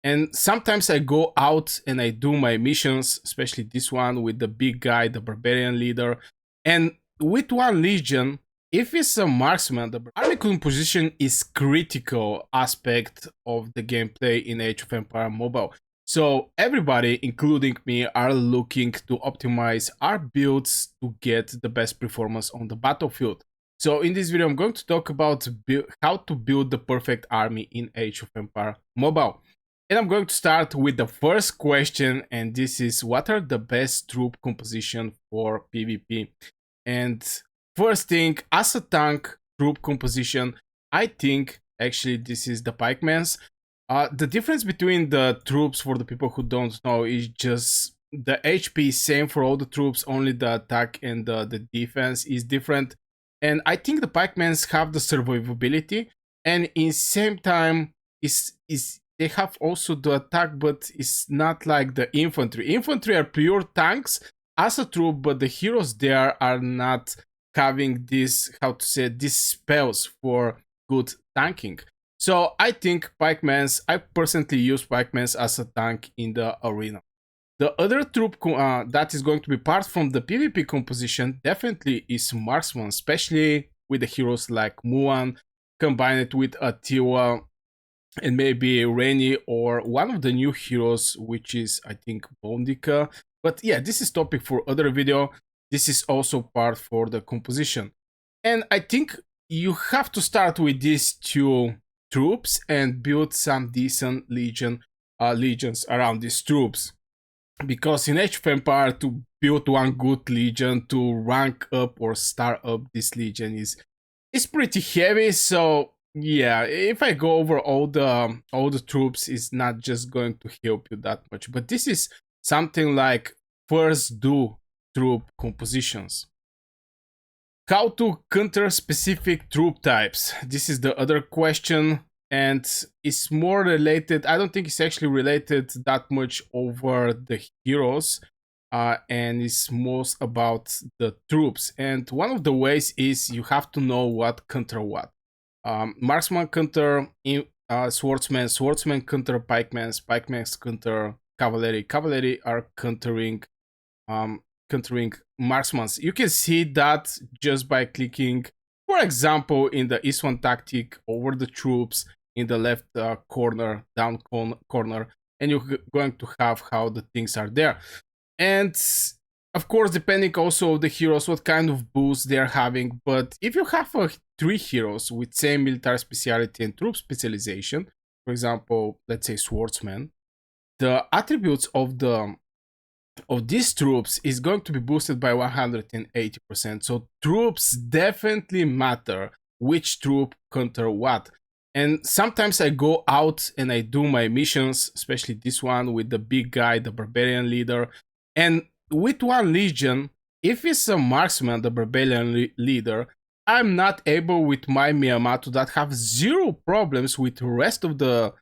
And sometimes I go out and I do my missions, especially this one with the big guy, the barbarian leader. And with one legion, if it's a marksman, the army composition is critical aspect of the gameplay in Age of Empire Mobile. So everybody, including me, are looking to optimize our builds to get the best performance on the battlefield. So in this video, I'm going to talk about how to build the perfect army in Age of Empire Mobile. And I'm going to start with the first question, and this is, what are the best troop composition for PvP? And first thing, as a tank troop composition, I think actually this is the pikemans. The difference between the troops, for the people who don't know, is just the HP is same for all the troops, only the attack and the defense is different. And I think the pikemans have the survivability, and in same time is they have also the attack, but it's not like the infantry. Infantry are pure tanks as a troop, but the heroes there are not having this, how to say, these spells for good tanking. So I think pikemans, I personally use pikemans as a tank in the arena. The other troop that is going to be part from the PvP composition definitely is marksman, especially with the heroes like Muan, combined with Atiwa and maybe Rainy or one of the new heroes, which is I think Bondika. But yeah, this is topic for other video. This is also part for the composition. And I think you have to start with these two troops and build some decent legions around these troops. Because in Age of Empire, to build one good legion, to rank up or star up this legion is pretty heavy. So yeah, if I go over all the troops, it's not just going to help you that much. But this is something like first do troop compositions. How to counter specific troop types? This is the other question, and it's more related. I don't think it's actually related that much over the heroes, and it's most about the troops. And one of the ways is you have to know what counter what. Marksman counter swordsman, swordsman counter pikemans, pikemans counter cavalry. Cavalry are countering marksmans. You can see that just by clicking, for example, in the East 1 tactic over the troops in the left corner, down corner, and you're going to have how the things are there. And of course, depending also of the heroes, what kind of boost they're having. But if you have three heroes with same military speciality and troop specialization, for example, let's say swordsman, the attributes of these troops is going to be boosted by 180%. So troops definitely matter which troop counter what. And sometimes I go out and I do my missions, especially this one with the big guy, the barbarian leader. And with one legion, if it's a marksman, the barbarian leader, I'm not able with my Miyamoto that have zero problems with the rest of the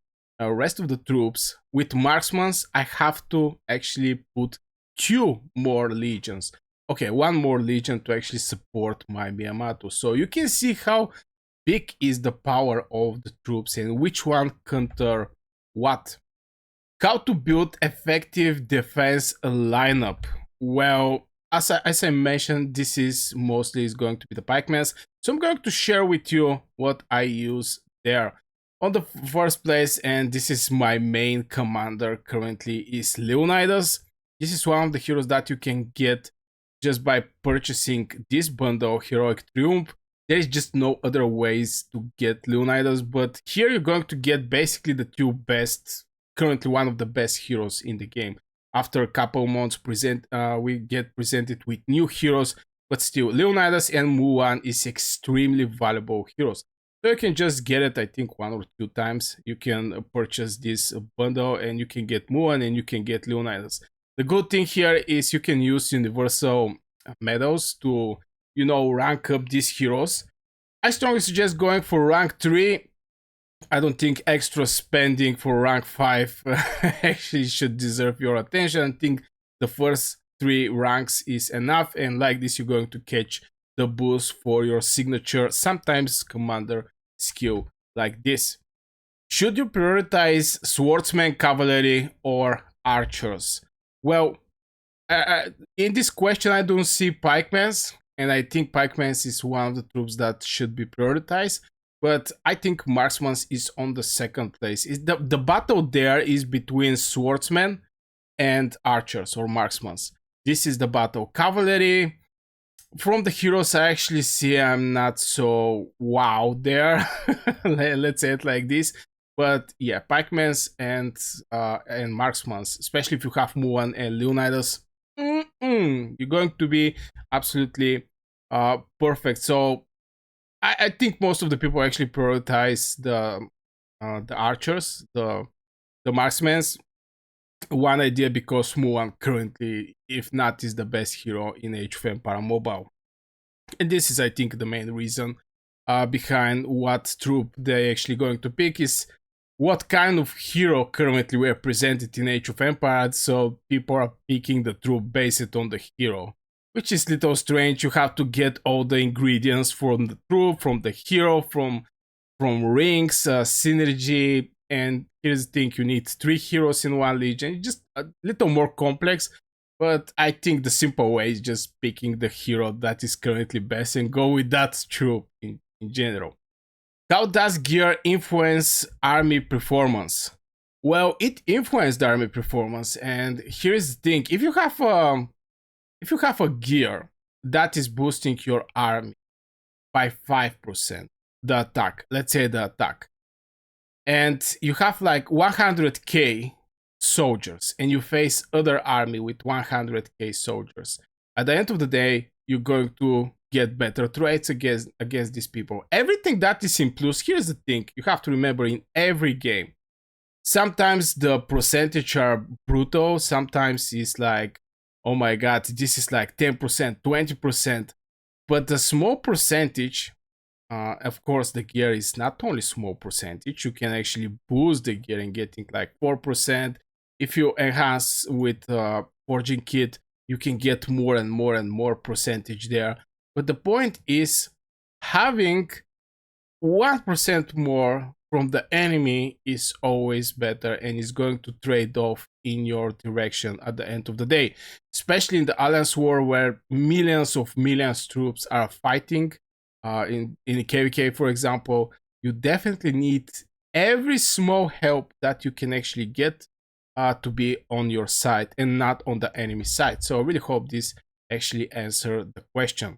troops. With marksmans, I have to actually put two more legions. Okay, one more legion to actually support my Miyamoto. So you can see how big is the power of the troops and which one counter what. How to build effective defense lineup? Well, as I mentioned, this is mostly going to be the pikemans. So I'm going to share with you what I use there. On the first place, and this is my main commander currently, is Leonidas. This is one of the heroes that you can get just by purchasing this bundle, Heroic Triumph. There is just no other ways to get Leonidas, but here you're going to get basically the two best, currently one of the best heroes in the game. After a couple months, we get presented with new heroes, but still, Leonidas and Muan is extremely valuable heroes. So you can just get it, I think, 1 or 2 times. You can purchase this bundle and you can get Muan and you can get Leonidas. The good thing here is you can use universal medals to, rank up these heroes. I strongly suggest going for rank 3. I don't think extra spending for rank 5 actually should deserve your attention. I think the first 3 ranks is enough, and like this you're going to catch the boost for your signature, sometimes commander skill like this. Should you prioritize swordsmen, cavalry, or archers? Well, in this question, I don't see pikemans, and I think pikemans is one of the troops that should be prioritized. But I think marksmen is on the second place. The battle there is between swordsmen and archers or marksmen. This is the battle. Cavalry, from the heroes I actually see, I'm not so wow there. Let's say it like this. But yeah, pikemans and marksmen, especially if you have Muan and Leonidas, you're going to be absolutely perfect. So I think most of the people actually prioritize the archers, the marksmen. One idea because Muan currently, if not, is the best hero in Age of Empire Mobile. And this is, I think, the main reason behind what troop they're actually going to pick is what kind of hero currently were presented in Age of Empires, so people are picking the troop based on the hero. Which is little strange. You have to get all the ingredients from the troop, from the hero, from rings, synergy, and here's the thing: you need 3 heroes in one legion. Just a little more complex, but I think the simple way is just picking the hero that is currently best and go with that troop in general. How does gear influence army performance? Well, it influences the army performance, and here's the thing: if you have a gear that is boosting your army by 5%, the attack, let's say the attack, and you have like 100k soldiers and you face other army with 100k soldiers, at the end of the day you're going to get better traits against these people. Everything that is in plus, here's the thing you have to remember: in every game, sometimes the percentage are brutal, sometimes it's like, oh my god, this is like 10%, 20%, but the small percentage, of course, the gear is not only small percentage. You can actually boost the gear and getting like 4%. If you enhance with forging kit, you can get more and more and more percentage there. But the point is, having 1% more from the enemy is always better and is going to trade off in your direction at the end of the day. Especially in the Alliance War, where millions troops are fighting. In KVK, for example, you definitely need every small help that you can actually get to be on your side and not on the enemy side. So I really hope this actually answered the question.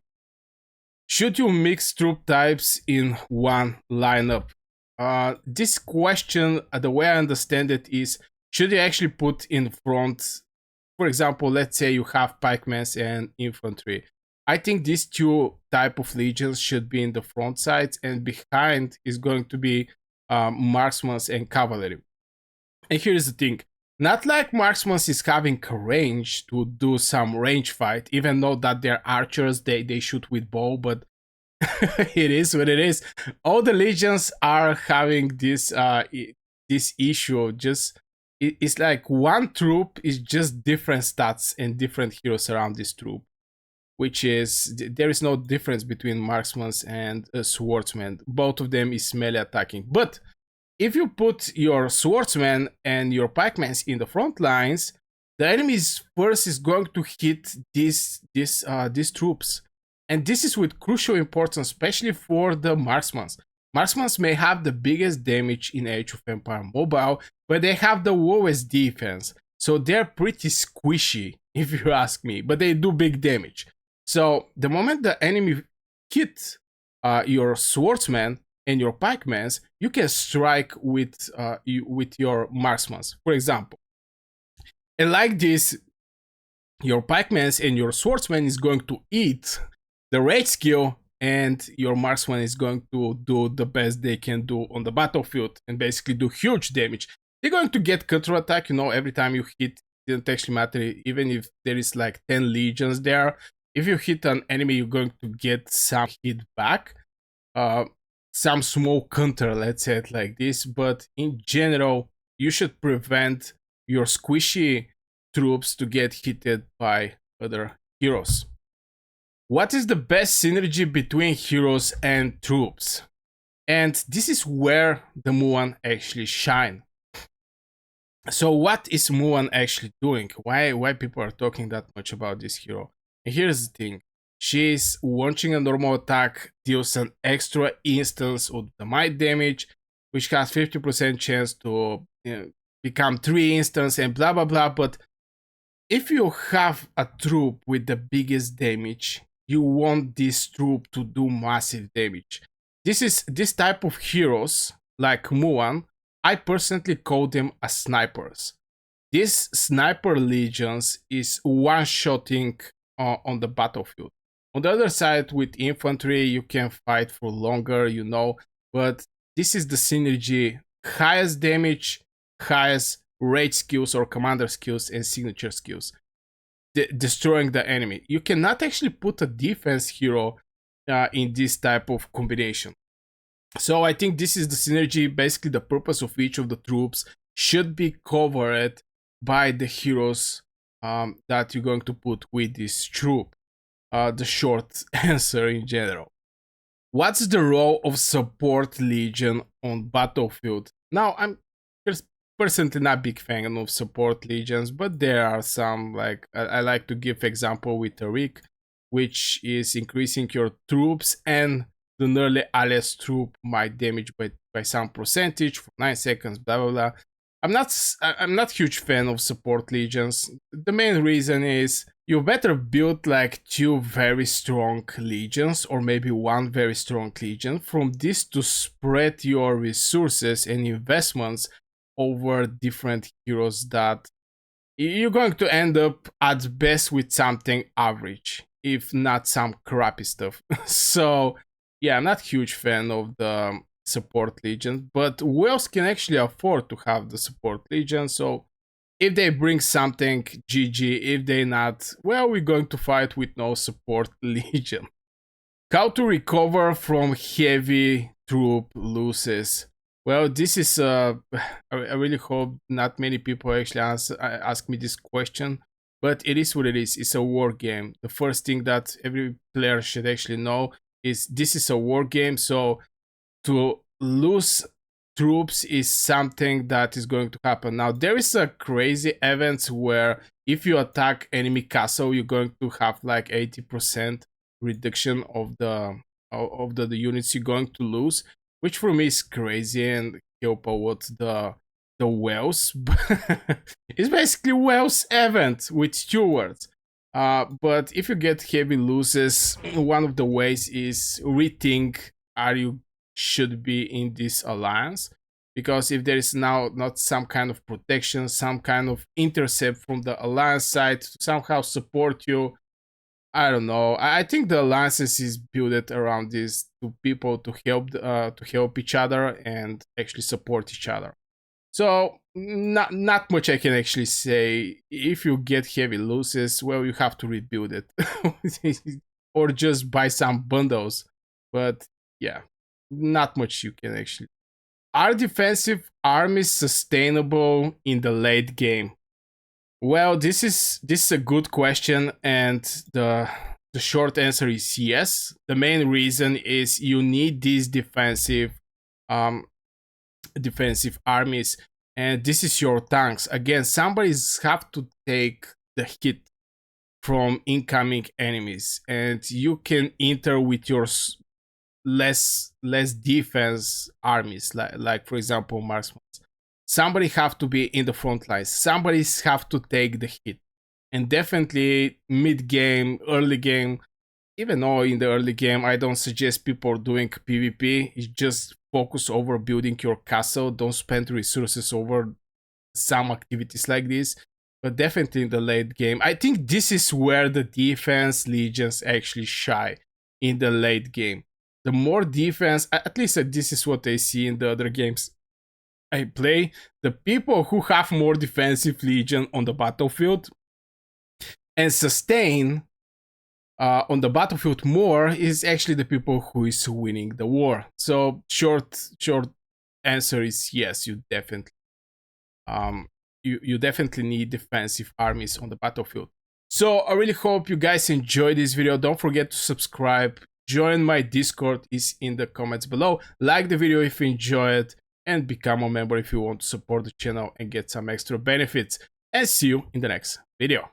Should you mix troop types in one lineup? This question, the way I understand it is, should you actually put in front, for example, let's say you have pikemen and infantry. I think these two type of legions should be in the front sides, and behind is going to be marksmen and cavalry. And here's the thing: not like marksmen is having a range to do some range fight, even though that they're archers, they shoot with bow, but it is what it is. All the legions are having this this issue of just it's like one troop is just different stats and different heroes around this troop, which is there is no difference between marksmen and swordsmen. Both of them is melee attacking. But if you put your swordsmen and your pikemen in the front lines, the enemy's first is going to hit these troops. And this is with crucial importance, especially for the marksmen. Marksmen may have the biggest damage in Age of Empire Mobile, but they have the lowest defense. So they're pretty squishy, if you ask me, but they do big damage. So the moment the enemy hits your swordsman and your pikemen, you can strike with your marksmen, for example. And like this, your pikemen and your swordsman is going to eat the rage skill, and your marksman is going to do the best they can do on the battlefield and basically do huge damage. They're going to get counter attack, every time you hit, it doesn't actually matter, even if there is like 10 legions there. If you hit an enemy, you're going to get some hit back, some small counter, let's say it like this. But in general, you should prevent your squishy troops to get hit by other heroes. What is the best synergy between heroes and troops? And this is where the Muan actually shine. So what is Muan actually doing? Why people are talking that much about this hero? And here's the thing. She's launching a normal attack, deals an extra instance of the might damage, which has 50% chance to become 3 instance and blah blah blah. But if you have a troop with the biggest damage, you want this troop to do massive damage. This type of heroes like Muan. I personally call them as snipers. This sniper legions is one-shotting on the battlefield. On the other side, with infantry, you can fight for longer, but this is the synergy: highest damage, highest raid skills or commander skills, and signature skills. Destroying the enemy. You cannot actually put a defense hero in this type of combination. So I think this is the synergy. Basically, the purpose of each of the troops should be covered by the heroes that you're going to put with this troop. The short answer in general. What's the role of support legion on battlefield? Now, I'm personally not a big fan of support legions, but there are some. Like I like to give example with Tariq, which is increasing your troops and the nearly allies troop might damage by some percentage for 9 seconds, blah blah blah. I'm not huge fan of support legions. The main reason is you better build like 2 very strong legions or maybe 1 very strong legion. From this to spread your resources and investments over different heroes that you're going to end up at best with something average, if not some crappy stuff. So yeah, I'm not a huge fan of the support legion, but whales can actually afford to have the support legion. So if they bring something, GG. If they not, well, we're going to fight with no support legion. How to recover from heavy troop losses? Well, this is I really hope not many people actually ask me this question, but it is what it is. It's a war game. The first thing that every player should actually know is this is a war game, so to lose troops is something that is going to happen. Now there is a crazy event where if you attack enemy castle, you're going to have like 80% reduction of the units you're going to lose, which for me is crazy and help out the Wales. It's basically Wales event with stewards. But if you get heavy losses, one of the ways is rethink are you should be in this alliance, because if there is now not some kind of protection, some kind of intercept from the alliance side to somehow support you, I don't know. I think the alliances is built around these two people to help each other and actually support each other. So not much I can actually say. If you get heavy losses, well, you have to rebuild it, or just buy some bundles. But yeah, not much you can actually. Are defensive armies sustainable in the late game? Well, this is a good question, and the short answer is yes. The main reason is you need these defensive armies, and this is your tanks. Again, somebody's have to take the hit from incoming enemies, and you can enter with your less defense armies, like for example marksmen. Somebody have to be in the front lines. Somebody have to take the hit, and definitely mid game, early game. Even though in the early game, I don't suggest people doing PvP. It's just focus over building your castle. Don't spend resources over some activities like this. But definitely in the late game, I think this is where the defense legions actually shine in the late game. The more defense, at least this is what I see in the other games I play, the people who have more defensive legion on the battlefield and sustain on the battlefield more is actually the people who is winning the war. So short answer is yes, you definitely you definitely need defensive armies on the battlefield. So I really hope you guys enjoyed this video. Don't forget to subscribe, join my Discord is in the comments below. Like the video if you enjoy it, and become a member if you want to support the channel and get some extra benefits. And see you in the next video.